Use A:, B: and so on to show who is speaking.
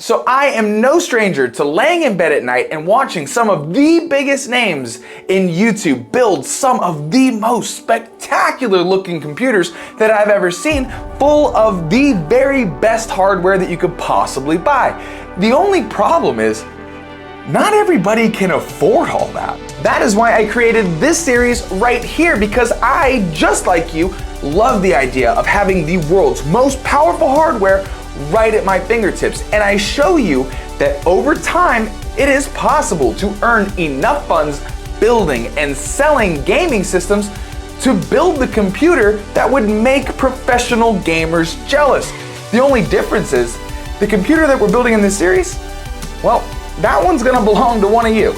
A: So I am no stranger to laying in bed at night and watching some of the biggest names in YouTube build some of the most spectacular looking computers that I've ever seen, full of the very best hardware that you could possibly buy. The only problem is, not everybody can afford all that. That is why I created this series right here, because I, just like you, love the idea of having the world's most powerful hardware right at my fingertips. And I show you that over time, it is possible to earn enough funds building and selling gaming systems to build the computer that would make professional gamers jealous. The only difference is, the computer that we're building in this series, well, that one's gonna belong to one of you.